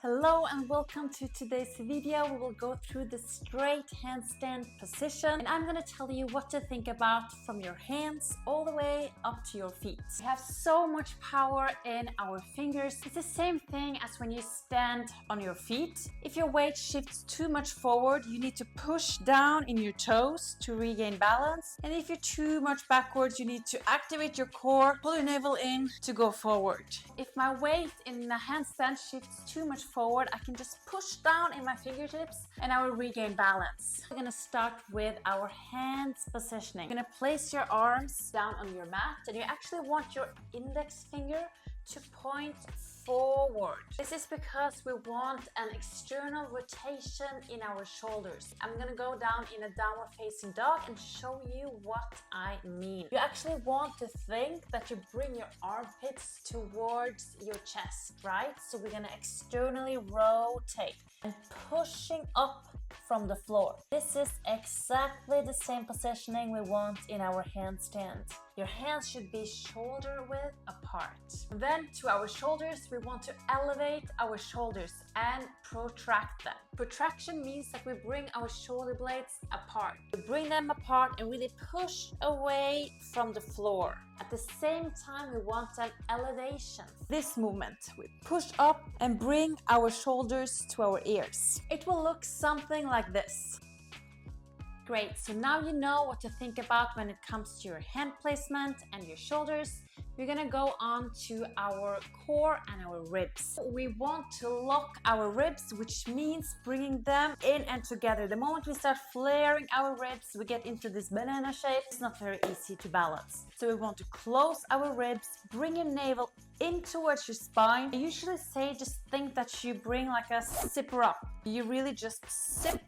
Hello and welcome to today's video. We will go through the straight handstand position and I'm going to tell you what to think about from your hands all the way up to your feet. We have so much power in our fingers. It's the same thing as when you stand on your feet. If your weight shifts too much forward, you need to push down in your toes to regain balance. And if you're too much backwards, you need to activate your core, pull your navel in to go forward. If my weight in the handstand shifts too much forward, I can just push down in my fingertips and I will regain balance. We're gonna start with our hands positioning. You're gonna place your arms down on your mat and you actually want your index finger to point forward. This is because we want an external rotation in our shoulders. I'm gonna go down in a downward facing dog and show you what I mean. You actually want to think that you bring your armpits towards your chest, right? So we're gonna externally rotate and pushing up from the floor. This is exactly the same positioning we want in our handstand. Your hands should be shoulder width apart. Then to our shoulders, we want to elevate our shoulders and protract them. Protraction means that we bring our shoulder blades apart. We bring them apart and really push away from the floor. At the same time, we want an elevation. This movement, we push up and bring our shoulders to our ears. It will look something like this. Great, so now you know what to think about when it comes to your hand placement and your shoulders. We're gonna go on to our core and our ribs. We want to lock our ribs, which means bringing them in and together. The moment we start flaring our ribs, we get into this banana shape. It's not very easy to balance. So we want to close our ribs, bring your navel in towards your spine. I usually say just think that you bring like a zipper up. You really just zip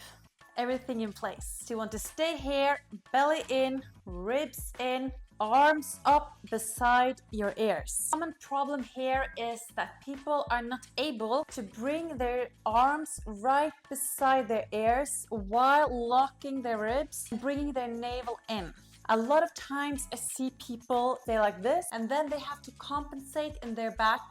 everything in place. So you want to stay here, belly in, ribs in, arms up beside your ears. Common problem here is that people are not able to bring their arms right beside their ears while locking their ribs and bringing their navel in. A lot of times I see people stay like this and then they have to compensate in their back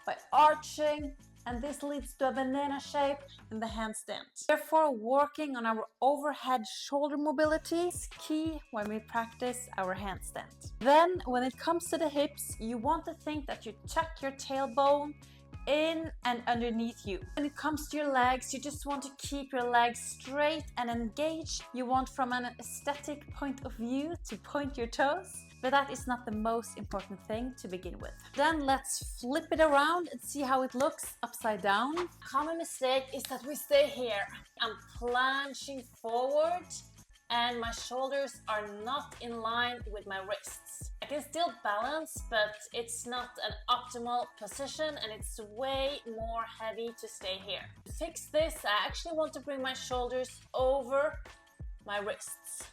by arching, and this leads to a banana shape in the handstand. Therefore, working on our overhead shoulder mobility is key when we practice our handstand. Then, when it comes to the hips, you want to think that you tuck your tailbone in and underneath you. When it comes to your legs, you just want to keep your legs straight and engaged. You want from an aesthetic point of view to point your toes, but that is not the most important thing to begin with. Then let's flip it around and see how it looks upside down. Common mistake is that we stay here. I'm plunging forward and my shoulders are not in line with my wrists. I can still balance, but it's not an optimal position and it's way more heavy to stay here. To fix this, I actually want to bring my shoulders over my wrists.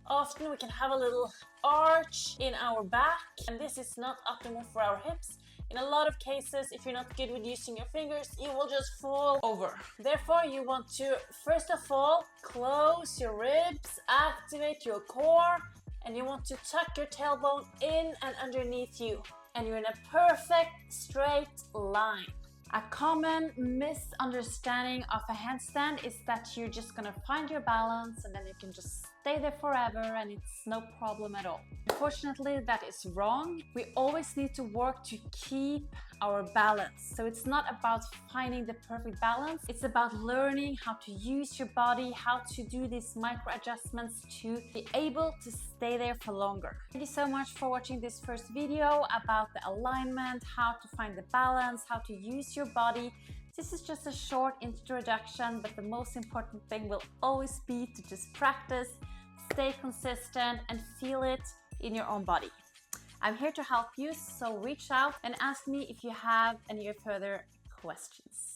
Often we can have a little arch in our back and this is not optimal for our hips. In a lot of cases, if you're not good with using your fingers, you will just fall over. Therefore, you want to, first of all, close your ribs, activate your core, and you want to tuck your tailbone in and underneath you. And you're in a perfect straight line. A common misunderstanding of a handstand is that you're just gonna find your balance and then you can just stay there forever and it's no problem at all. Unfortunately, that is wrong. We always need to work to keep our balance. So it's not about finding the perfect balance. It's about learning how to use your body, how to do these micro adjustments to be able to stay there for longer. Thank you so much for watching this first video about the alignment, how to find the balance, how to use your body. This is just a short introduction, but the most important thing will always be to just practice, stay consistent, and feel it in your own body. I'm here to help you, so reach out and ask me if you have any further questions.